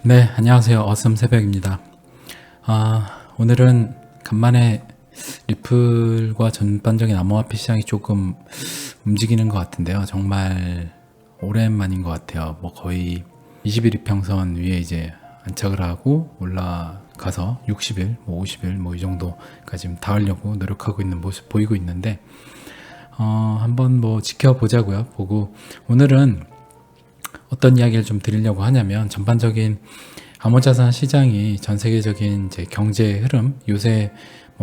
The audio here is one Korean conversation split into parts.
네, 안녕하세요. 어썸 새벽입니다. 오늘은 간만에 리플과 전반적인 암호화폐 시장이 조금 움직이는 것 같은데요. 정말 오랜만인 것 같아요. 거의 20일 이평선 위에 이제 안착을 하고 올라가서 60일, 50일 이 정도까지 닿으려고 노력하고 있는 모습 보이고 있는데, 한번 지켜보자고요. 보고 오늘은 어떤 이야기를 좀 드리려고 하냐면, 전반적인 암호자산 시장이 전 세계적인 이제 경제 흐름, 요새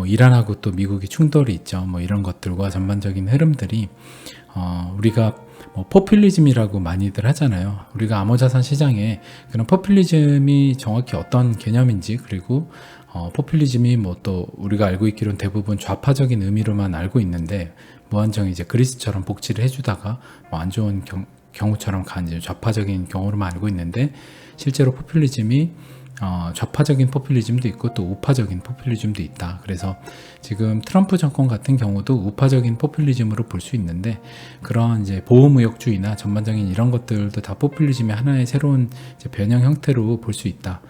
이란하고 또 미국이 충돌이 있죠. 이런 것들과 전반적인 흐름들이 우리가 포퓰리즘이라고 많이들 하잖아요. 우리가 암호자산 시장에 그런 포퓰리즘이 정확히 어떤 개념인지, 그리고 포퓰리즘이 또 우리가 알고 있기로는 대부분 좌파적인 의미로만 알고 있는데, 무한정 이제 그리스처럼 복지를 해주다가 안 좋은 경우처럼 이제 좌파적인 경우로만 알고 있는데, 실제로 포퓰리즘이 좌파적인 포퓰리즘도 있고 또 우파적인 포퓰리즘도 있다. 그래서 지금 트럼프 정권 같은 경우도 우파적인 포퓰리즘으로 볼 수 있는데, 그런 이제 보호무역주의나 전반적인 이런 것들도 다 포퓰리즘의 하나의 새로운 이제 변형 형태로 볼 수 있다.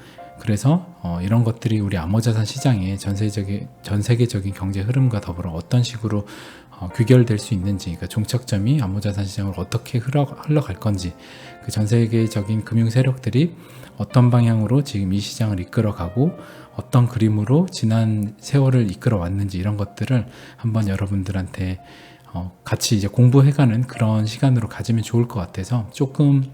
그래서 이런 것들이 우리 암호자산 시장의 전 세계적인 경제 흐름과 더불어 어떤 식으로 귀결될 수 있는지, 그러니까 종착점이 암호자산 시장을 어떻게 흘러갈 건지, 그 전 세계적인 금융 세력들이 어떤 방향으로 지금 이 시장을 이끌어가고 어떤 그림으로 지난 세월을 이끌어 왔는지, 이런 것들을 한번 여러분들한테 같이 이제 공부해가는 그런 시간으로 가지면 좋을 것 같아서, 조금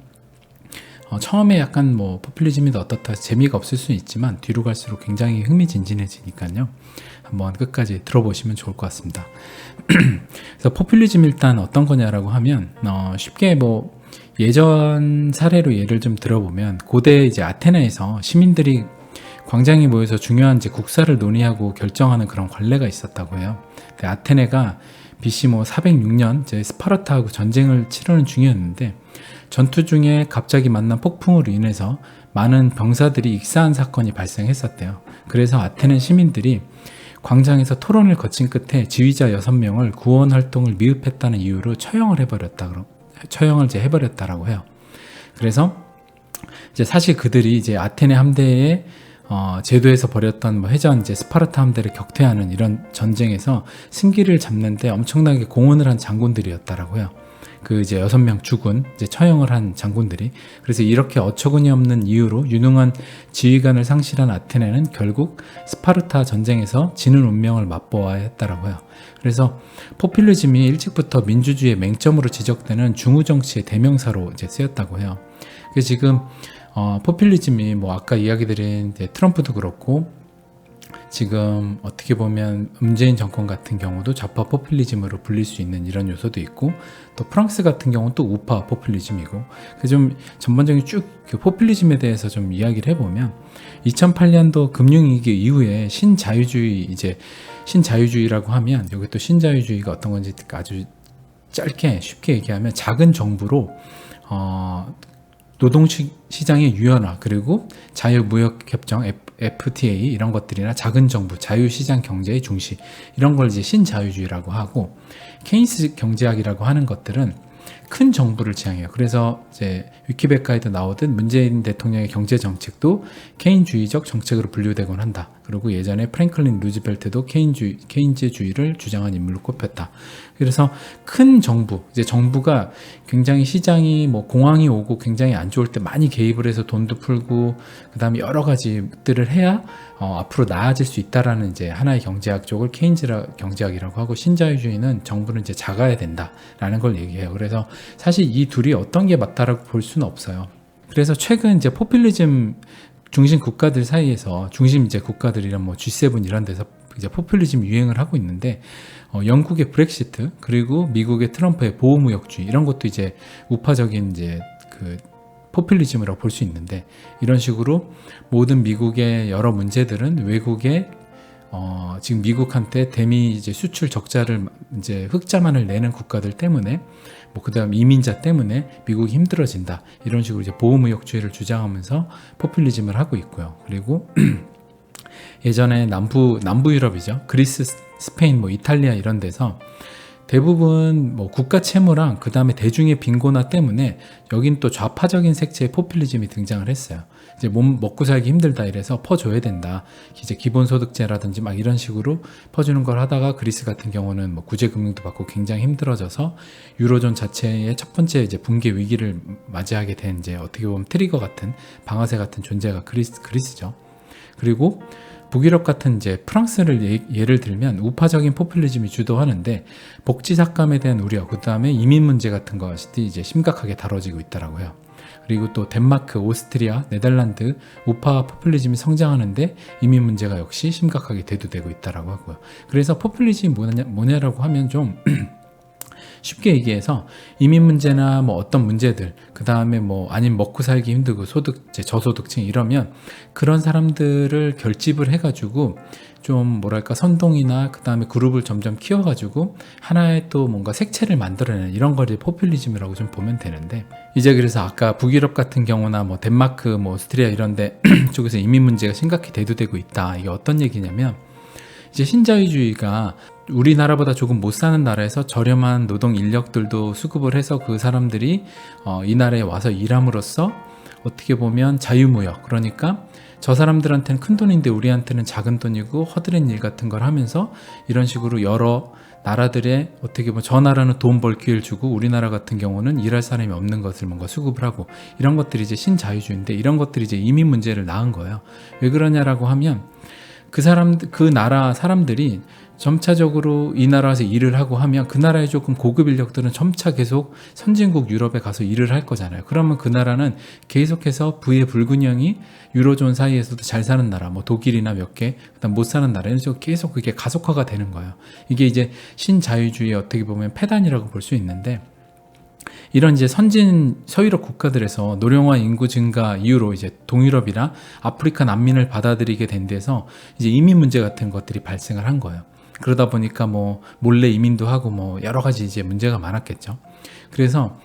처음에 약간 포퓰리즘이 어떻다 재미가 없을 수는 있지만 뒤로 갈수록 굉장히 흥미진진해지니까요. 한번 끝까지 들어보시면 좋을 것 같습니다. 그래서 포퓰리즘 일단 어떤 거냐라고 하면, 쉽게 예전 사례로 예를 좀 들어보면, 고대 이제 아테네에서 시민들이 광장에 모여서 중요한 이제 국사를 논의하고 결정하는 그런 관례가 있었다고 해요. 아테네가 BC 406년 이제 스파르타하고 전쟁을 치르는 중이었는데, 전투 중에 갑자기 만난 폭풍으로 인해서 많은 병사들이 익사한 사건이 발생했었대요. 그래서 아테네 시민들이 광장에서 토론을 거친 끝에 지휘자 6명을 구원 활동을 미흡했다는 이유로 처형을 해버렸다라고 해요. 그래서 이제 사실 그들이 이제 아테네 함대에 제도에서 벌였던 해전 이제 스파르타 함대를 격퇴하는 이런 전쟁에서 승기를 잡는데 엄청나게 공헌을 한 장군들이었다라고 해요. 그 이제 6명 죽은 이제 처형을 한 장군들이. 그래서 이렇게 어처구니 없는 이유로 유능한 지휘관을 상실한 아테네는 결국 스파르타 전쟁에서 지는 운명을 맛보아야 했다라고 해요. 그래서 포퓰리즘이 일찍부터 민주주의의 맹점으로 지적되는 중우 정치의 대명사로 이제 쓰였다고 해요. 그래서 지금 포퓰리즘이 아까 이야기 드린 트럼프도 그렇고, 지금 어떻게 보면 문재인 정권 같은 경우도 좌파 포퓰리즘으로 불릴 수 있는 이런 요소도 있고, 또 프랑스 같은 경우는 또 우파 포퓰리즘이고, 좀 전반적인 쭉 그 포퓰리즘에 대해서 좀 이야기를 해보면, 2008년도 금융위기 이후에 신자유주의라고 하면, 여기 또 신자유주의가 어떤 건지 아주 짧게 쉽게 얘기하면, 작은 정부로 노동시장의 유연화, 그리고 자유무역협정 FTA 이런 것들이나 작은 정부, 자유시장 경제의 중시, 이런 걸 이제 신자유주의라고 하고, 케인스 경제학이라고 하는 것들은 큰 정부를 지향해요. 그래서 이제 위키백과에도 나오듯 문재인 대통령의 경제 정책도 케인주의적 정책으로 분류되곤 한다. 그리고 예전에 프랭클린 루즈벨트도 케인즈주의를 주장한 인물로 꼽혔다. 그래서 큰 정부, 이제 정부가 굉장히 시장이 공황이 오고 굉장히 안 좋을 때 많이 개입을 해서 돈도 풀고, 그 다음에 여러 가지들을 해야 앞으로 나아질 수 있다라는 이제 하나의 경제학 쪽을 케인즈 경제학이라고 하고, 신자유주의는 정부는 이제 작아야 된다라는 걸 얘기해요. 그래서 사실 이 둘이 어떤 게 맞다라고 볼 수는 없어요. 그래서 최근 이제 포퓰리즘 중심 국가들 사이에서, 중심 이제 국가들이란 G7 이런 데서 이제 포퓰리즘 유행을 하고 있는데, 영국의 브렉시트, 그리고 미국의 트럼프의 보호무역주의, 이런 것도 이제 우파적인 이제 그 포퓰리즘이라고 볼 수 있는데, 이런 식으로 모든 미국의 여러 문제들은 외국의 지금 미국한테 대미 이제 수출 적자를 이제 흑자만을 내는 국가들 때문에, 그다음 이민자 때문에 미국이 힘들어진다, 이런 식으로 이제 보호무역주의를 주장하면서 포퓰리즘을 하고 있고요. 그리고 예전에 남부 유럽이죠. 그리스, 스페인, 이탈리아 이런 데서 대부분 뭐 국가 채무랑 그 다음에 대중의 빈곤화 때문에 여긴 또 좌파적인 색채의 포퓰리즘이 등장을 했어요. 이제 몸 먹고 살기 힘들다 이래서 퍼줘야 된다. 이제 기본소득제라든지 막 이런 식으로 퍼주는 걸 하다가 그리스 같은 경우는 뭐 구제금융도 받고 굉장히 힘들어져서 유로존 자체의 첫 번째 이제 붕괴 위기를 맞이하게 된 이제 어떻게 보면 트리거 같은 방아쇠 같은 존재가 그리스죠. 그리고 북유럽 같은 이제 프랑스를 예를 들면 우파적인 포퓰리즘이 주도하는데 복지 삭감에 대한 우려, 그 다음에 이민 문제 같은 것이 이제 심각하게 다뤄지고 있더라고요. 그리고 또 덴마크, 오스트리아, 네덜란드 우파 포퓰리즘이 성장하는데 이민 문제가 역시 심각하게 대두되고 있다라고 하고요. 그래서 포퓰리즘이 뭐냐라고 하면 좀 쉽게 얘기해서 이민 문제나 뭐 어떤 문제들, 그 다음에 뭐 아니면 먹고 살기 힘들고 소득제, 저소득층 이러면 그런 사람들을 결집을 해가지고 좀 뭐랄까 선동이나 그 다음에 그룹을 점점 키워가지고 하나의 또 뭔가 색채를 만들어내는 이런 걸 포퓰리즘이라고 좀 보면 되는데, 이제 그래서 아까 북유럽 같은 경우나 뭐 덴마크, 뭐 오스트리아 이런데 쪽에서 이민 문제가 심각히 대두되고 있다. 이게 어떤 얘기냐면 이제 신자유주의가 우리나라보다 조금 못 사는 나라에서 저렴한 노동 인력들도 수급을 해서 그 사람들이 이 나라에 와서 일함으로써 어떻게 보면 자유무역, 그러니까 저 사람들한테는 큰 돈인데 우리한테는 작은 돈이고 허드렛 일 같은 걸 하면서 이런 식으로 여러 나라들의 어떻게 보면 저 나라는 돈 벌 기회를 주고 우리나라 같은 경우는 일할 사람이 없는 것을 뭔가 수급을 하고, 이런 것들이 이제 신자유주의인데 이런 것들이 이제 이민 문제를 낳은 거예요. 왜 그러냐라고 하면 그 나라 사람들이 점차적으로 이 나라에서 일을 하고 하면 그 나라의 조금 고급 인력들은 점차 계속 선진국 유럽에 가서 일을 할 거잖아요. 그러면 그 나라는 계속해서 부의 불균형이 유로존 사이에서도 잘 사는 나라, 뭐 독일이나 몇 개, 그다음 못 사는 나라, 이런 식으로 계속 그게 가속화가 되는 거예요. 이게 이제 신자유주의의 어떻게 보면 패단이라고 볼 수 있는데, 이런 이제 선진 서유럽 국가들에서 노령화 인구 증가 이후로 이제 동유럽이나 아프리카 난민을 받아들이게 된 데서 이제 이민 문제 같은 것들이 발생을 한 거예요. 그러다 보니까 뭐 몰래 이민도 하고 뭐 여러 가지 이제 문제가 많았겠죠. 그래서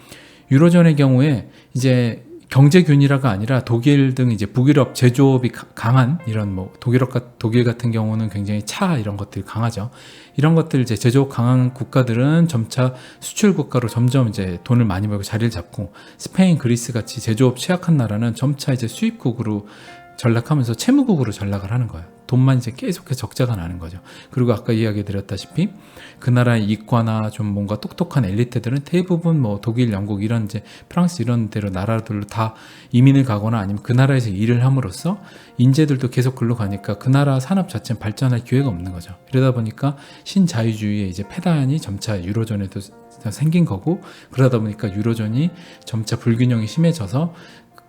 유로존의 경우에 이제 경제 균이라가 아니라 독일 등 이제 북유럽 제조업이 강한 이런 뭐 독일 같은 경우는 굉장히 차 이런 것들이 강하죠. 이런 것들 이제 제조업 강한 국가들은 점차 수출 국가로 점점 이제 돈을 많이 벌고 자리를 잡고, 스페인, 그리스 같이 제조업 취약한 나라는 점차 이제 수입국으로 전락하면서 채무국으로 전락을 하는 거예요. 돈만 이제 계속해서 적자가 나는 거죠. 그리고 아까 이야기 드렸다시피 그 나라의 이과나 좀 뭔가 똑똑한 엘리트들은 대부분 뭐 독일, 영국 이런 이제 프랑스 이런 데로 나라들로 다 이민을 가거나 아니면 그 나라에서 일을 함으로써 인재들도 계속 글로 가니까 그 나라 산업 자체는 발전할 기회가 없는 거죠. 이러다 보니까 신자유주의의 이제 패단이 점차 유로존에도 생긴 거고, 그러다 보니까 유로존이 점차 불균형이 심해져서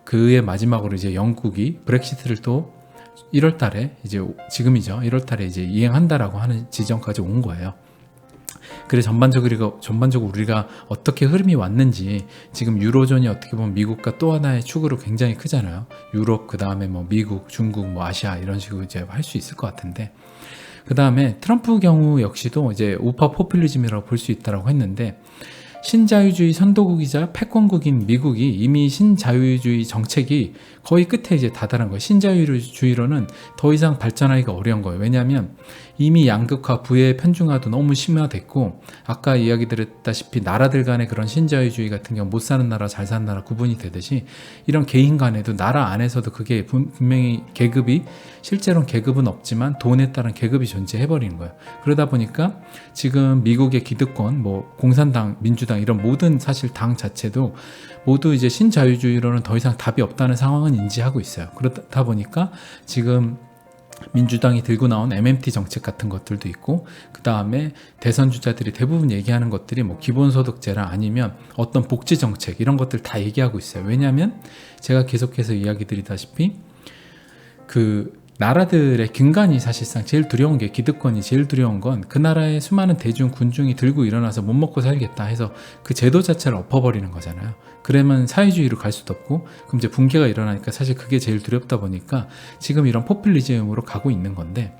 그의 마지막으로 이제 영국이 브렉시트를 또 1월 달에 이제 지금이죠. 1월 달에 이제 이행한다라고 하는 지점까지 온 거예요. 그래서 전반적으로 우리가 어떻게 흐름이 왔는지, 지금 유로존이 어떻게 보면 미국과 또 하나의 축으로 굉장히 크잖아요. 유럽, 그 다음에 뭐 미국, 중국, 뭐 아시아 이런 식으로 이제 할 수 있을 것 같은데, 그 다음에 트럼프 경우 역시도 이제 우파 포퓰리즘이라고 볼 수 있다라고 했는데, 신자유주의 선도국이자 패권국인 미국이 이미 신자유주의 정책이 거의 끝에 이제 다다른 거예요. 신자유주의로는 더 이상 발전하기가 어려운 거예요. 왜냐하면 이미 양극화, 부의 편중화도 너무 심화됐고, 아까 이야기 드렸다시피 나라들 간의 그런 신자유주의 같은 경우 못 사는 나라, 잘 사는 나라 구분이 되듯이 이런 개인 간에도 나라 안에서도 그게 분명히 계급이, 실제로는 계급은 없지만 돈에 따른 계급이 존재해버리는 거예요. 그러다 보니까 지금 미국의 기득권, 뭐 공산당, 민주당 이런 모든 사실 당 자체도 모두 이제 신자유주의로는 더 이상 답이 없다는 상황은 인지하고 있어요. 그렇다 보니까 지금 민주당이 들고 나온 MMT 정책 같은 것들도 있고, 그 다음에 대선 주자들이 대부분 얘기하는 것들이 뭐 기본소득제라 아니면 어떤 복지 정책 이런 것들 다 얘기하고 있어요. 왜냐하면 제가 계속해서 이야기 드리다시피 그 나라들의 근간이 사실상 제일 두려운 게, 기득권이 제일 두려운 건 그 나라의 수많은 대중, 군중이 들고 일어나서 못 먹고 살겠다 해서 그 제도 자체를 엎어버리는 거잖아요. 그러면 사회주의로 갈 수도 없고, 그럼 이제 붕괴가 일어나니까 사실 그게 제일 두렵다 보니까 지금 이런 포퓰리즘으로 가고 있는 건데,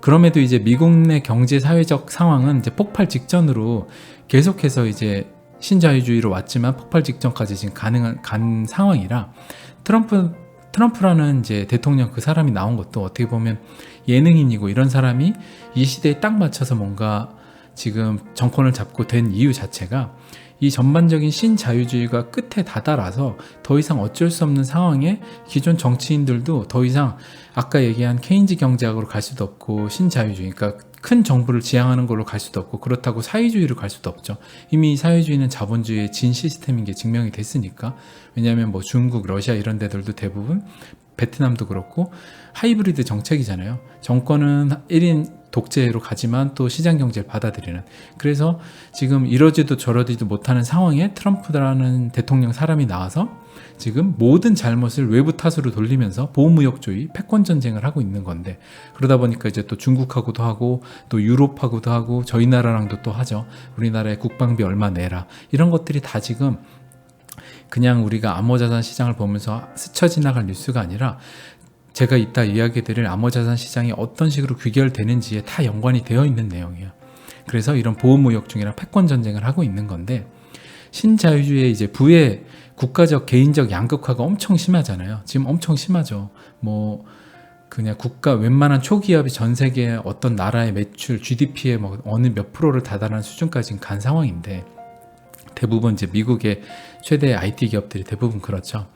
그럼에도 이제 미국 내 경제 사회적 상황은 이제 폭발 직전으로 계속해서 이제 신자유주의로 왔지만 폭발 직전까지 지금 간 상황이라, 트럼프라는 이제 대통령 그 사람이 나온 것도 어떻게 보면 예능인이고 이런 사람이 이 시대에 딱 맞춰서 뭔가 지금 정권을 잡고 된 이유 자체가 이 전반적인 신자유주의가 끝에 다다라서 더 이상 어쩔 수 없는 상황에 기존 정치인들도 더 이상 아까 얘기한 케인즈 경제학으로 갈 수도 없고 신자유주의, 그러니까 큰 정부를 지향하는 걸로 갈 수도 없고 그렇다고 사회주의로 갈 수도 없죠. 이미 사회주의는 자본주의의 진 시스템인 게 증명이 됐으니까. 왜냐하면 뭐 중국, 러시아 이런 데들도 대부분, 베트남도 그렇고 하이브리드 정책이잖아요. 정권은 1인 독재로 가지만 또 시장 경제를 받아들이는. 그래서 지금 이러지도 저러지도 못하는 상황에 트럼프라는 대통령 사람이 나와서 지금 모든 잘못을 외부 탓으로 돌리면서 보호무역주의, 패권 전쟁을 하고 있는 건데, 그러다 보니까 이제 또 중국하고도 하고 또 유럽하고도 하고 저희 나라랑도 또 하죠. 우리나라의 국방비 얼마 내라, 이런 것들이 다 지금 그냥 우리가 암호자산 시장을 보면서 스쳐 지나갈 뉴스가 아니라 제가 이따 이야기드릴 암호자산 시장이 어떤 식으로 귀결되는지에 다 연관이 되어 있는 내용이에요. 그래서 이런 보호무역중이랑 패권 전쟁을 하고 있는 건데, 신자유주의의 이제 부의 국가적 개인적 양극화가 엄청 심하잖아요. 지금 엄청 심하죠. 뭐 그냥 국가 웬만한 초기업이 전 세계 어떤 나라의 매출 GDP의 뭐 어느 몇 프로를 다다르는 수준까지 간 상황인데, 대부분 이제 미국의 최대 IT 기업들이 대부분 그렇죠.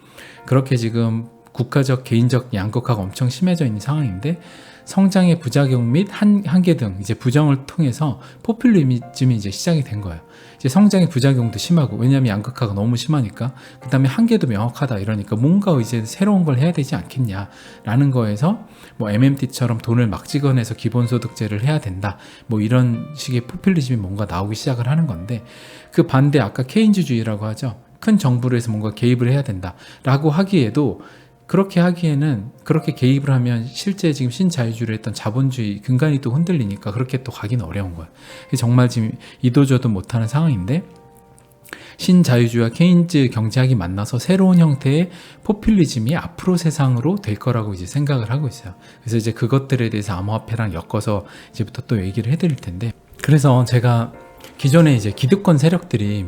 그렇게 지금 국가적 개인적 양극화가 엄청 심해져 있는 상황인데, 성장의 부작용 및 한계 등 이제 부정을 통해서 포퓰리즘이 이제 시작이 된 거예요. 이제 성장의 부작용도 심하고, 왜냐하면 양극화가 너무 심하니까, 그 다음에 한계도 명확하다 이러니까 뭔가 이제 새로운 걸 해야 되지 않겠냐라는 거에서 뭐 MMT처럼 돈을 막 찍어내서 기본소득제를 해야 된다, 뭐 이런 식의 포퓰리즘이 뭔가 나오기 시작을 하는 건데, 그 반대 아까 케인즈주의라고 하죠. 큰 정부로 해서 뭔가 개입을 해야 된다라고 하기에도, 그렇게 하기에는, 그렇게 개입을 하면 실제 지금 신자유주의를 했던 자본주의 근간이 또 흔들리니까 그렇게 또 가기는 어려운 거예요. 정말 지금 이도저도 못하는 상황인데, 신자유주의와 케인즈 경제학이 만나서 새로운 형태의 포퓰리즘이 앞으로 세상으로 될 거라고 이제 생각을 하고 있어요. 그래서 이제 그것들에 대해서 암호화폐랑 엮어서 이제부터 또 얘기를 해드릴 텐데, 그래서 제가 기존에 이제 기득권 세력들이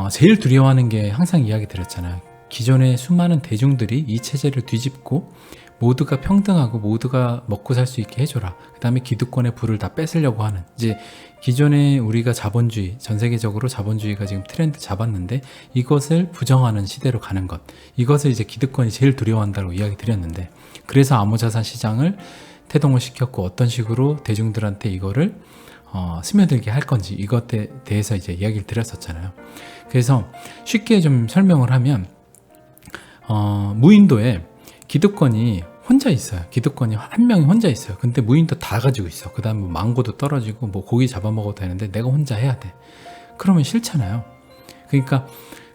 제일 두려워하는 게 항상 이야기 드렸잖아요. 기존의 수많은 대중들이 이 체제를 뒤집고 모두가 평등하고 모두가 먹고 살 수 있게 해줘라. 그 다음에 기득권의 부를 다 뺏으려고 하는, 이제 기존에 우리가 자본주의, 전 세계적으로 자본주의가 지금 트렌드 잡았는데 이것을 부정하는 시대로 가는 것, 이것을 이제 기득권이 제일 두려워한다고 이야기 드렸는데, 그래서 암호자산 시장을 태동을 시켰고 어떤 식으로 대중들한테 이거를 스며들게 할 건지, 이것에 대해서 이제 이야기를 드렸었잖아요. 그래서 쉽게 좀 설명을 하면, 무인도에 기득권이 혼자 있어요. 기득권이 한 명이 혼자 있어요. 근데 무인도 다 가지고 있어. 그 다음에 뭐 망고도 떨어지고 뭐 고기 잡아먹어도 되는데 내가 혼자 해야 돼. 그러면 싫잖아요. 그러니까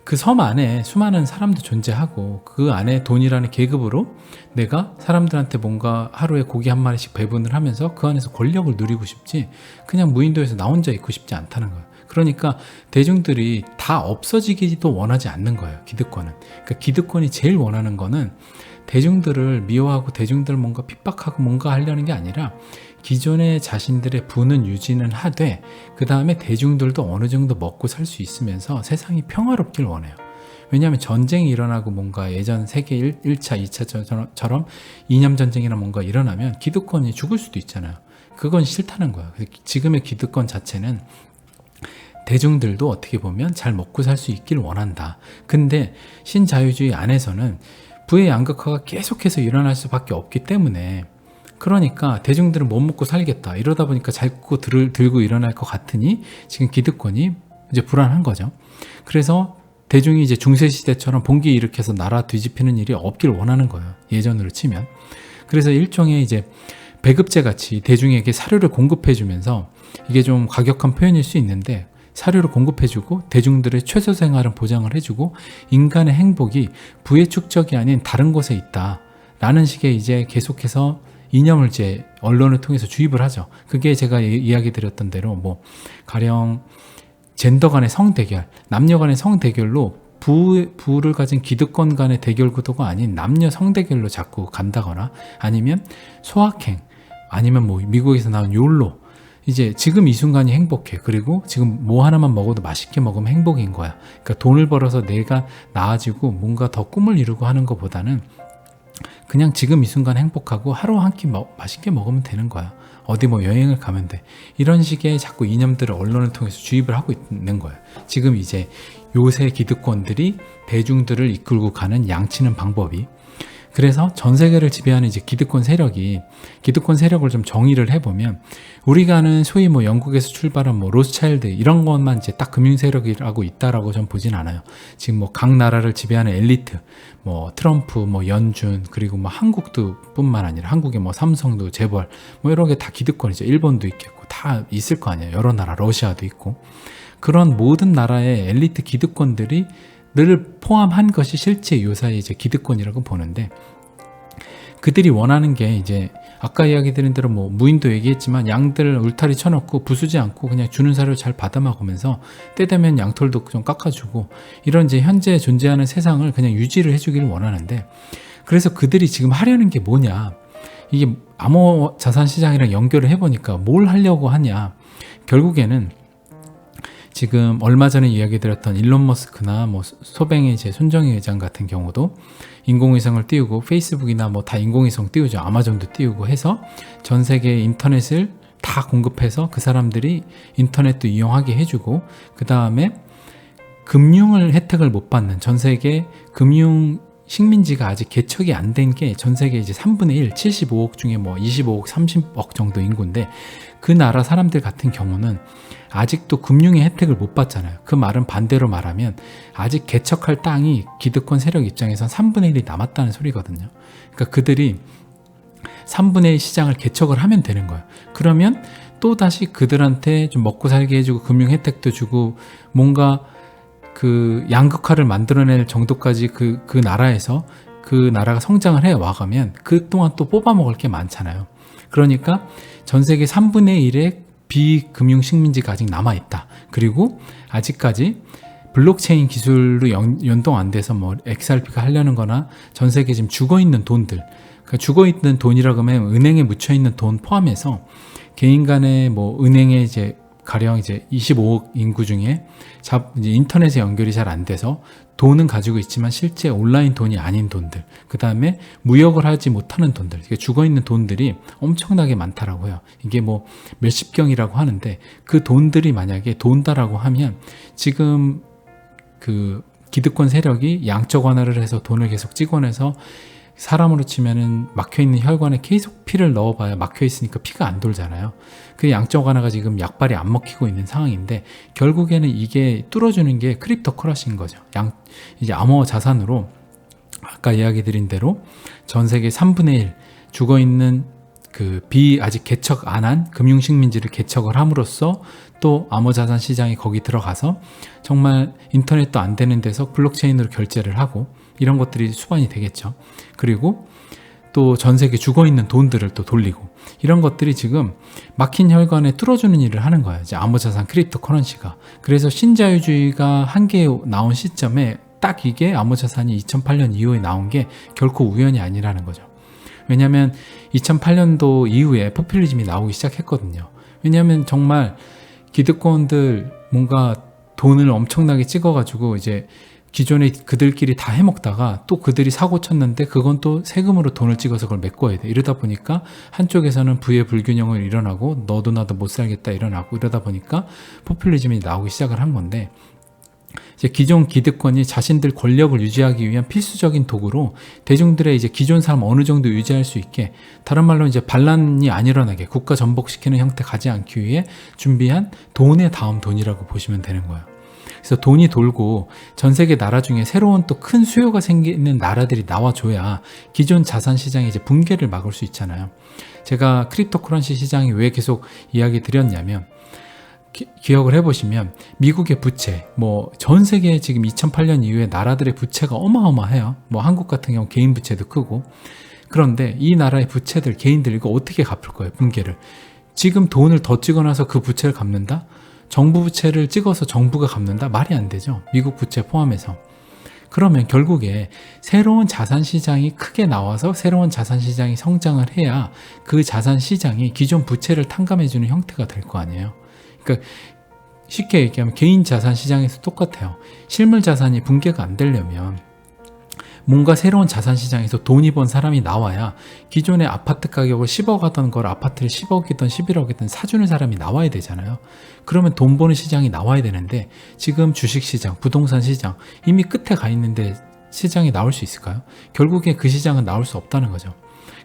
그 섬 안에 수많은 사람도 존재하고 그 안에 돈이라는 계급으로 내가 사람들한테 뭔가 하루에 고기 한 마리씩 배분을 하면서 그 안에서 권력을 누리고 싶지, 그냥 무인도에서 나 혼자 있고 싶지 않다는 거예요. 그러니까 대중들이 다 없어지기도 원하지 않는 거예요. 기득권은. 그러니까 기득권이 제일 원하는 거는 대중들을 미워하고 대중들을 뭔가 핍박하고 뭔가 하려는 게 아니라, 기존의 자신들의 부는 유지는 하되 그 다음에 대중들도 어느 정도 먹고 살 수 있으면서 세상이 평화롭길 원해요. 왜냐하면 전쟁이 일어나고 뭔가 예전 세계 1차, 2차처럼 이념전쟁이나 뭔가 일어나면 기득권이 죽을 수도 있잖아요. 그건 싫다는 거야. 지금의 기득권 자체는 대중들도 어떻게 보면 잘 먹고 살 수 있길 원한다. 근데 신자유주의 안에서는 부의 양극화가 계속해서 일어날 수밖에 없기 때문에, 그러니까 대중들은 못 먹고 살겠다, 이러다 보니까 자꾸 들고 일어날 것 같으니 지금 기득권이 이제 불안한 거죠. 그래서 대중이 이제 중세시대처럼 봉기 일으켜서 나라 뒤집히는 일이 없길 원하는 거예요. 예전으로 치면. 그래서 일종의 이제 배급제 같이 대중에게 사료를 공급해주면서, 이게 좀 과격한 표현일 수 있는데, 사료를 공급해주고 대중들의 최소 생활은 보장을 해주고 인간의 행복이 부의 축적이 아닌 다른 곳에 있다 라는 식의 이제 계속해서 이념을 이제 언론을 통해서 주입을 하죠. 그게 제가 이야기 드렸던 대로 뭐 가령 젠더 간의 성대결, 남녀 간의 성대결로 부를 가진 기득권 간의 대결 구도가 아닌 남녀 성대결로 자꾸 간다거나, 아니면 소확행, 아니면 뭐 미국에서 나온 욜로, 이제 지금 이 순간이 행복해. 그리고 지금 뭐 하나만 먹어도 맛있게 먹으면 행복인 거야. 그러니까 돈을 벌어서 내가 나아지고 뭔가 더 꿈을 이루고 하는 것보다는 그냥 지금 이 순간 행복하고 하루 한 끼 맛있게 먹으면 되는 거야. 어디 뭐 여행을 가면 돼. 이런 식의 자꾸 이념들을 언론을 통해서 주입을 하고 있는 거예요. 지금 이제 요새 기득권들이 대중들을 이끌고 가는 양치는 방법이. 그래서 전 세계를 지배하는 이제 기득권 세력을 좀 정의를 해보면, 우리가 아는 소위 뭐 영국에서 출발한 뭐 로스차일드 이런 것만 이제 딱 금융 세력이라고 있다라고 전 보진 않아요. 지금 뭐 각 나라를 지배하는 엘리트, 뭐 트럼프, 뭐 연준, 그리고 뭐 한국도 뿐만 아니라 한국의 뭐 삼성도 재벌, 뭐 여러 개 다 기득권이죠. 일본도 있겠고 다 있을 거 아니에요. 여러 나라, 러시아도 있고. 그런 모든 나라의 엘리트 기득권들이 를 포함한 것이 실제 요사의 이제 기득권이라고 보는데, 그들이 원하는 게 이제 아까 이야기 드린 대로 뭐 무인도 얘기했지만 양들 울타리 쳐놓고 부수지 않고 그냥 주는 사료를 잘 받아 먹으면서 때 되면 양털도 좀 깎아주고, 이런 이제 현재 존재하는 세상을 그냥 유지를 해주기를 원하는데, 그래서 그들이 지금 하려는 게 뭐냐, 이게 암호 자산 시장이랑 연결을 해보니까 뭘 하려고 하냐, 결국에는 지금 얼마 전에 이야기 드렸던 일론 머스크나 뭐 소뱅의 이제 손정희 회장 같은 경우도 인공위성을 띄우고, 페이스북이나 뭐 다 인공위성 띄우죠. 아마존도 띄우고 해서 전 세계 인터넷을 다 공급해서 그 사람들이 인터넷도 이용하게 해주고, 그 다음에 금융을 혜택을 못 받는 전 세계 금융 식민지가 아직 개척이 안 된 게 전 세계 이제 3분의 1, 75억 중에 뭐 25억, 30억 정도 인구인데, 그 나라 사람들 같은 경우는 아직도 금융의 혜택을 못 받잖아요. 그 말은 반대로 말하면 아직 개척할 땅이 기득권 세력 입장에선 3분의 1이 남았다는 소리거든요. 그러니까 그들이 3분의 1 시장을 개척을 하면 되는 거예요. 그러면 또다시 그들한테 좀 먹고 살게 해주고 금융 혜택도 주고 뭔가 그 양극화를 만들어낼 정도까지 그 나라에서 그 나라가 성장을 해 와가면 그동안 또 뽑아먹을 게 많잖아요. 그러니까 전 세계 3분의 1의 비금융 식민지가 아직 남아있다. 그리고 아직까지 블록체인 기술로 연동 안 돼서 뭐 XRP가 하려는 거나 전 세계 지금 죽어있는 돈들, 그러니까 죽어있는 돈이라고 하면 은행에 묻혀있는 돈 포함해서 개인 간의 뭐 은행에 이제 가령 이제 25억 인구 중에 이제 인터넷에 연결이 잘 안 돼서 돈은 가지고 있지만 실제 온라인 돈이 아닌 돈들, 그 다음에 무역을 하지 못하는 돈들, 죽어있는 돈들이 엄청나게 많다라고요. 이게 뭐 몇십 경이라고 하는데, 그 돈들이 만약에 돈다라고 하면 지금 그 기득권 세력이 양적 완화를 해서 돈을 계속 찍어내서, 사람으로 치면은 막혀있는 혈관에 계속 피를 넣어봐야 막혀있으니까 피가 안 돌잖아요. 그 양적 완화가 지금 약발이 안 먹히고 있는 상황인데, 결국에는 이게 뚫어주는 게 크립토 커런시인 거죠. 이제 암호 자산으로 아까 이야기 드린 대로 전 세계 3분의 1 죽어있는 그 아직 개척 안 한 금융식민지를 개척을 함으로써 또 암호자산 시장이 거기 들어가서 정말 인터넷도 안 되는 데서 블록체인으로 결제를 하고 이런 것들이 수반이 되겠죠. 그리고 또 전 세계 죽어있는 돈들을 또 돌리고, 이런 것들이 지금 막힌 혈관에 뚫어주는 일을 하는 거예요. 이제 암호자산 크립토 커런시가. 그래서 신자유주의가 한계에 나온 시점에 딱 이게 암호자산이 2008년 이후에 나온 게 결코 우연이 아니라는 거죠. 왜냐하면 2008년도 이후에 포퓰리즘이 나오기 시작했거든요. 왜냐하면 정말 기득권들 뭔가 돈을 엄청나게 찍어가지고 이제 기존에 그들끼리 다 해먹다가 또 그들이 사고 쳤는데 그건 또 세금으로 돈을 찍어서 그걸 메꿔야 돼. 이러다 보니까 한쪽에서는 부의 불균형을 일어나고 너도 나도 못 살겠다 일어나고, 이러다 보니까 포퓰리즘이 나오기 시작을 한 건데, 이제 기존 기득권이 자신들 권력을 유지하기 위한 필수적인 도구로 대중들의 이제 기존 삶 어느 정도 유지할 수 있게, 다른 말로 이제 반란이 안 일어나게 국가 전복시키는 형태 가지 않기 위해 준비한 돈의 다음 돈이라고 보시면 되는 거예요. 그래서 돈이 돌고 전 세계 나라 중에 새로운 또 큰 수요가 생기는 나라들이 나와줘야 기존 자산 시장의 이제 붕괴를 막을 수 있잖아요. 제가 크립토 커런시 시장이 왜 계속 이야기 드렸냐면, 기억을 해보시면 미국의 부채, 뭐 전 세계 지금 2008년 이후에 나라들의 부채가 어마어마해요. 뭐 한국 같은 경우 개인 부채도 크고. 그런데 이 나라의 부채들, 개인들 이거 어떻게 갚을 거예요, 붕괴를? 지금 돈을 더 찍어놔서 그 부채를 갚는다? 정부 부채를 찍어서 정부가 갚는다? 말이 안 되죠. 미국 부채 포함해서. 그러면 결국에 새로운 자산 시장이 크게 나와서 새로운 자산 시장이 성장을 해야 그 자산 시장이 기존 부채를 탕감해주는 형태가 될 거 아니에요. 그러니까 쉽게 얘기하면 개인 자산 시장에서 똑같아요. 실물 자산이 붕괴가 안 되려면 뭔가 새로운 자산 시장에서 돈이 번 사람이 나와야 기존의 아파트 가격을 10억 하던 걸 아파트를 10억이든 11억이든 사주는 사람이 나와야 되잖아요. 그러면 돈 버는 시장이 나와야 되는데 지금 주식시장, 부동산 시장 이미 끝에 가 있는데 시장이 나올 수 있을까요? 결국에 그 시장은 나올 수 없다는 거죠.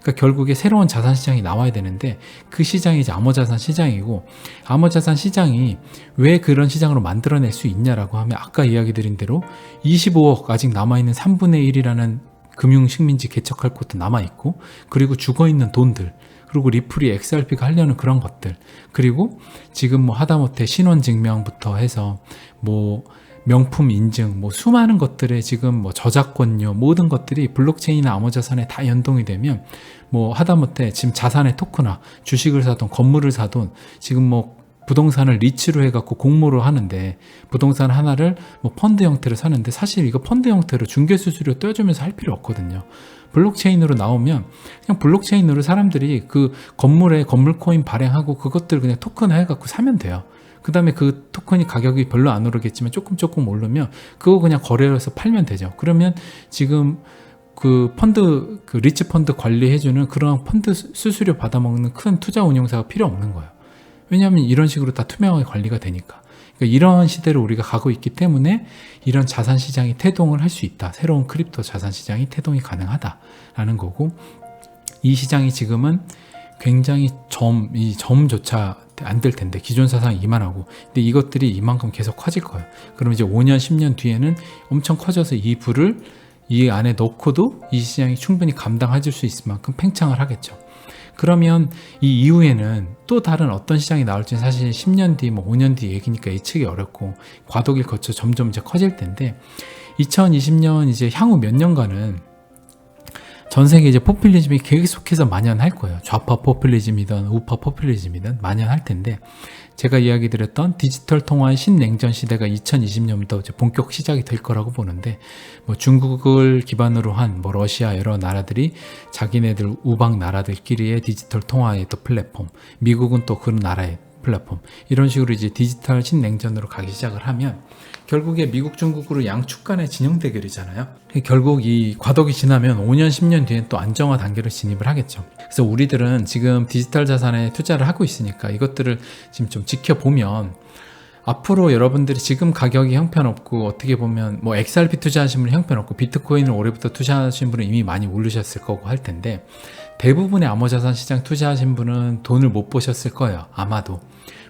그러니까 결국에 새로운 자산 시장이 나와야 되는데 그 시장이 이제 암호자산 시장이고, 암호자산 시장이 왜 그런 시장으로 만들어낼 수 있냐라고 하면 아까 이야기 드린 대로 25억 아직 남아있는 3분의 1이라는 금융식민지 개척할 것도 남아있고, 그리고 죽어있는 돈들, 그리고 리플이 XRP가 하려는 그런 것들, 그리고 지금 뭐 하다못해 신원증명부터 해서 뭐 명품 인증, 뭐 수많은 것들에 지금 뭐 저작권료 모든 것들이 블록체인이나 암호자산에 다 연동이 되면 뭐 하다못해 지금 자산의 토크나 주식을 사든 건물을 사든 지금 뭐 부동산을 리츠로 해갖고 공모를 하는데 부동산 하나를 뭐 펀드 형태로 사는데 사실 이거 펀드 형태로 중개수수료 떼어주면서 할 필요 없거든요. 블록체인으로 나오면 그냥 블록체인으로 사람들이 그 건물에 건물 코인 발행하고 그것들 그냥 토큰 해갖고 사면 돼요. 그 다음에 그 토큰이 가격이 별로 안 오르겠지만 조금 오르면 그거 그냥 거래해서 팔면 되죠. 그러면 지금 그 펀드, 그 리츠 펀드 관리해주는 그런 펀드 수수료 받아먹는 큰 투자 운용사가 필요 없는 거예요. 왜냐하면 이런 식으로 다 투명하게 관리가 되니까. 그러니까 이런 시대로 우리가 가고 있기 때문에 이런 자산 시장이 태동을 할 수 있다. 새로운 크립토 자산 시장이 태동이 가능하다라는 거고, 이 시장이 지금은 굉장히 점조차 안 될 텐데 기존 사상이 이만하고, 근데 이것들이 이만큼 계속 커질 거예요. 그럼 이제 5년 10년 뒤에는 엄청 커져서 이 부를 이 안에 넣고도 이 시장이 충분히 감당해 줄 수 있을 만큼 팽창을 하겠죠. 그러면 이 이후에는 또 다른 어떤 시장이 나올지는 사실 10년 뒤, 뭐 5년 뒤 얘기니까 예측이 어렵고 과도기를 거쳐 점점 이제 커질 텐데, 2020년 이제 향후 몇 년간은 전 세계 이제 포퓰리즘이 계속해서 만연할 거예요. 좌파 포퓰리즘이든 우파 포퓰리즘이든 만연할 텐데, 제가 이야기 드렸던 디지털 통화의 신냉전 시대가 2020년부터 이제 본격 시작이 될 거라고 보는데, 뭐 중국을 기반으로 한 뭐 러시아 여러 나라들이 자기네들 우방 나라들끼리의 디지털 통화의 또 플랫폼, 미국은 또 그 나라의 플랫폼, 이런 식으로 이제 디지털 신냉전으로 가기 시작을 하면 결국에 미국 중국으로 양축 간의 진영 대결이잖아요. 결국 이 과도기 지나면 5년 10년 뒤엔 또 안정화 단계로 진입을 하겠죠. 그래서 우리들은 지금 디지털 자산에 투자를 하고 있으니까 이것들을 지금 좀 지켜보면 앞으로 여러분들이 지금 가격이 형편없고, 어떻게 보면 뭐 XRP 투자하신 분은 형편없고 비트코인을 올해부터 투자하신 분은 이미 많이 오르셨을 거고 할 텐데, 대부분의 암호자산 시장 투자하신 분은 돈을 못 보셨을 거예요. 아마도.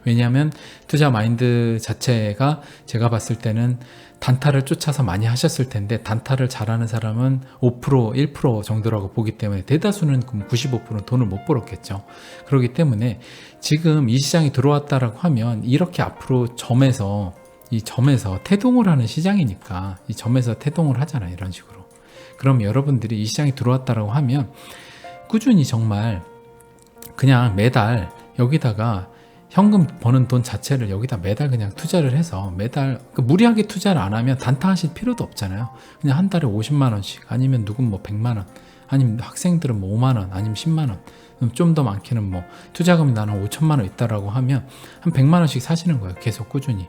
왜냐하면 투자 마인드 자체가 제가 봤을 때는 단타를 쫓아서 많이 하셨을 텐데, 단타를 잘하는 사람은 5%, 1% 정도라고 보기 때문에 대다수는 95%는 돈을 못 벌었겠죠. 그렇기 때문에 지금 이 시장이 들어왔다라고 하면 이렇게 앞으로 이 점에서 태동을 하는 시장이니까 이 점에서 태동을 하잖아요. 이런 식으로. 그럼 여러분들이 이 시장이 들어왔다라고 하면 꾸준히 정말 그냥 매달 여기다가 현금 버는 돈 자체를 여기다 매달 그냥 투자를 해서 매달 무리하게 투자를 안 하면 단타 하실 필요도 없잖아요. 그냥 한 달에 50만 원씩, 아니면 누군 뭐 100만 원, 아니면 학생들은 뭐 5만 원, 아니면 10만 원, 좀 더 많게는 뭐 투자금이 나는 5천만 원 있다라고 하면 한 100만 원씩 사시는 거예요. 계속 꾸준히.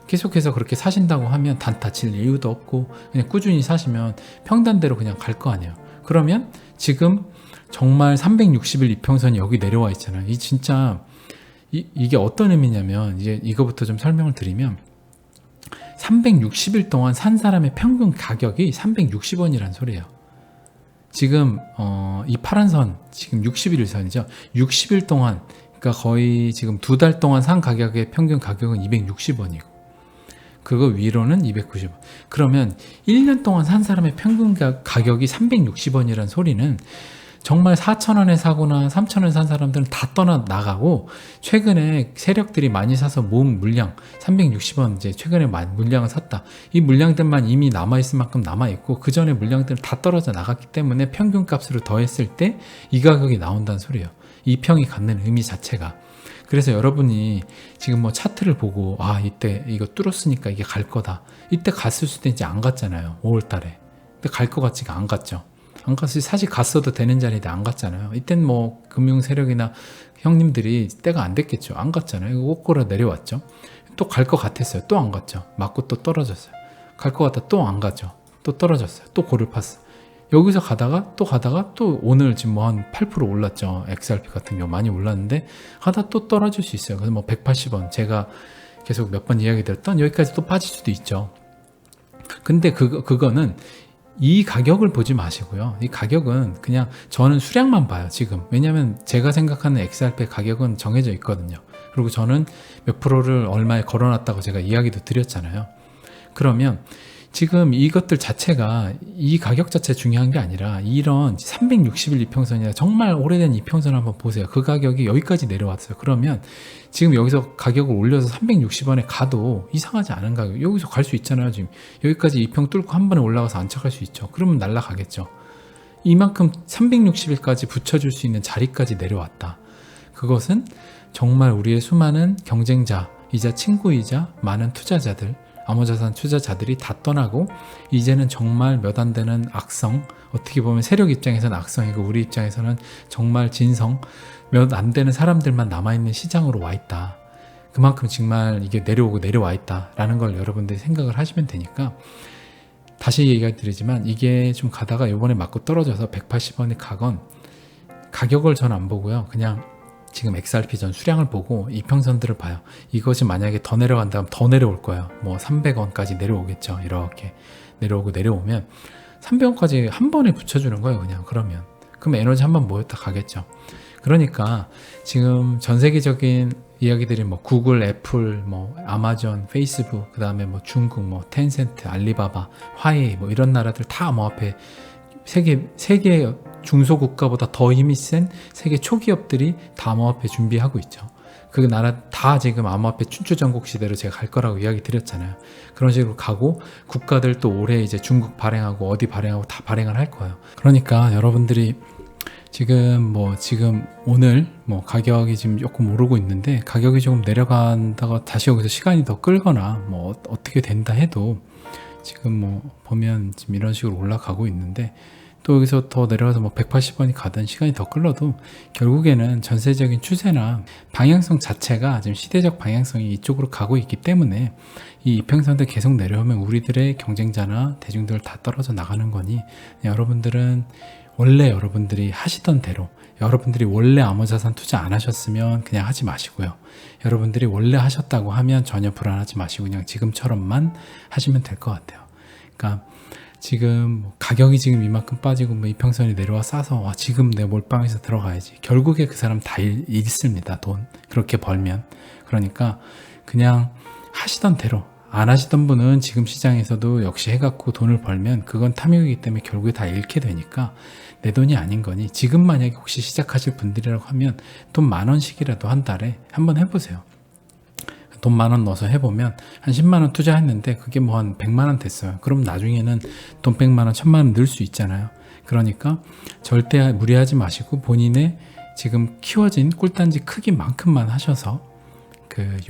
계속해서 그렇게 사신다고 하면 단타 칠 이유도 없고 그냥 꾸준히 사시면 평단대로 그냥 갈 거 아니에요. 그러면 지금 정말 360일 이평선이 여기 내려와 있잖아요. 이 진짜 이게 어떤 의미냐면, 이제 이거부터 좀 설명을 드리면 360일 동안 산 사람의 평균 가격이 360원이란 소리예요. 지금 이 파란 선 지금 60일 선이죠. 60일 동안, 그러니까 거의 지금 2달 동안 산 가격의 평균 가격은 260원이고 그거 위로는 290원. 그러면 1년 동안 산 사람의 평균 가격이 360원이란 소리는 정말 4,000원에 사거나 3,000원에 산 사람들은 다 떠나가고, 최근에 세력들이 많이 사서 모은 물량 360원, 이제 최근에 물량을 샀다. 이 물량들만 이미 남아있을 만큼 남아있고 그 전에 물량들은 다 떨어져 나갔기 때문에 평균 값으로 더했을 때 이 가격이 나온다는 소리예요. 이 평이 갖는 의미 자체가. 그래서 여러분이 지금 뭐 차트를 보고 이때 이거 뚫었으니까 이게 갈 거다. 이때 갔을 수도 이제 안 갔잖아요. 5월 달에. 근데 갈 것 같지가 안 갔죠. 안 갔을, 사실 갔어도 되는 자리인데 안 갔잖아요. 이땐 뭐 금융 세력이나 형님들이 때가 안 됐겠죠. 안 갔잖아요. 꼬꼬라 내려왔죠. 또 갈 것 같았어요. 또 안 갔죠. 맞고 또 떨어졌어요. 갈 것 같다 또 안 가죠. 또 떨어졌어요. 또 고를 팠어요. 여기서 가다가 또 오늘 지금 뭐 한 8% 올랐죠. XRP 같은 경우 많이 올랐는데 하다 또 떨어질 수 있어요. 그래서 뭐 180원 제가 계속 몇 번 이야기 드렸던 여기까지 또 빠질 수도 있죠. 근데 그거는 이 가격을 보지 마시고요. 이 가격은 그냥 저는 수량만 봐요, 지금. 왜냐면 제가 생각하는 XRP 가격은 정해져 있거든요. 그리고 저는 몇 프로를 얼마에 걸어놨다고 제가 이야기도 드렸잖아요. 그러면 지금 이것들 자체가 이 가격 자체 중요한 게 아니라 이런 360일 이평선이나 정말 오래된 이평선 한번 보세요. 그 가격이 여기까지 내려왔어요. 그러면 지금 여기서 가격을 올려서 360원에 가도 이상하지 않은 가격, 여기서 갈 수 있잖아요. 지금 여기까지 이평 뚫고 한 번에 올라가서 안착할 수 있죠. 그러면 날아가겠죠. 이만큼 360일까지 붙여줄 수 있는 자리까지 내려왔다. 그것은 정말 우리의 수많은 경쟁자이자 친구이자 많은 투자자들, 암호자산 투자자들이 다 떠나고 이제는 정말 몇 안 되는 악성, 어떻게 보면 세력 입장에서는 악성이고 우리 입장에서는 정말 진성, 몇 안 되는 사람들만 남아있는 시장으로 와 있다. 그만큼 정말 이게 내려오고 내려와 있다 라는 걸 여러분들이 생각을 하시면 되니까, 다시 얘기를 드리지만 이게 좀 가다가 이번에 맞고 떨어져서 180원이 가건 가격을 전 안 보고요. 그냥 지금 XRP 전 수량을 보고 이평선들을 봐요. 이것이 만약에 더 내려간다면 더 내려올 거예요. 뭐 300원까지 내려오겠죠. 이렇게 내려오면 300원까지 한 번에 붙여주는 거예요. 그냥 그럼 에너지 한 번 모였다 가겠죠. 그러니까 지금 전 세계적인 이야기들이 뭐 구글, 애플, 뭐 아마존, 페이스북, 그 다음에 뭐 중국, 뭐 텐센트, 알리바바, 화웨이 뭐 이런 나라들 다 암호화폐 세계 중소국가보다 더 힘이 센 세계 초기업들이 다 암호화폐 준비하고 있죠. 그 나라 다 지금 암호화폐 춘추전국 시대로 제가 갈 거라고 이야기 드렸잖아요. 그런 식으로 가고 국가들 또 올해 이제 중국 발행하고 어디 발행하고 다 발행을 할 거예요. 그러니까 여러분들이 지금 오늘 뭐 가격이 지금 조금 오르고 있는데 가격이 조금 내려간다가 다시 여기서 시간이 더 끌거나 뭐 어떻게 된다 해도 지금 뭐 보면 지금 이런 식으로 올라가고 있는데, 또 여기서 더 내려가서 뭐 180원이 가든 시간이 더 끌러도 결국에는 전세적인 추세나 방향성 자체가 지금 시대적 방향성이 이쪽으로 가고 있기 때문에 이 이평선들 계속 내려오면 우리들의 경쟁자나 대중들 다 떨어져 나가는 거니, 여러분들은 원래 여러분들이 하시던 대로, 여러분들이 원래 암호자산 투자 안 하셨으면 그냥 하지 마시고요. 여러분들이 원래 하셨다고 하면 전혀 불안하지 마시고 그냥 지금처럼만 하시면 될 것 같아요. 그러니까 지금 가격이 지금 이만큼 빠지고 뭐 이평선이 내려와 싸서 지금 내 몰빵해서 들어가야지. 결국에 그 사람 다 잃습니다. 돈 그렇게 벌면. 그러니까 그냥 하시던 대로, 안 하시던 분은 지금 시장에서도 역시 해갖고 돈을 벌면 그건 탐욕이기 때문에 결국에 다 잃게 되니까 내 돈이 아닌 거니, 지금 만약에 혹시 시작하실 분들이라고 하면 돈 10,000원씩이라도 한 달에 한번 해보세요. 돈 10,000원 넣어서 해보면 한 10만원 투자했는데 그게 뭐 한 100만원 됐어요. 그럼 나중에는 돈 100만원, 1000만원 넣을 수 있잖아요. 그러니까 절대 무리하지 마시고 본인의 지금 키워진 꿀단지 크기만큼만 하셔서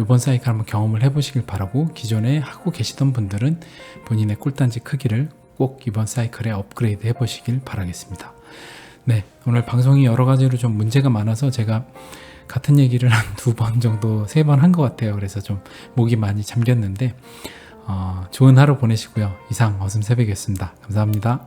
요번 사이클 한번 경험을 해보시길 바라고, 기존에 하고 계시던 분들은 본인의 꿀단지 크기를 꼭 이번 사이클에 업그레이드 해보시길 바라겠습니다. 네, 오늘 방송이 여러 가지로 좀 문제가 많아서 제가 같은 얘기를 한 2번 정도, 3번 한 것 같아요. 그래서 좀 목이 많이 잠겼는데 좋은 하루 보내시고요. 이상 어슴새벽이었습니다. 감사합니다.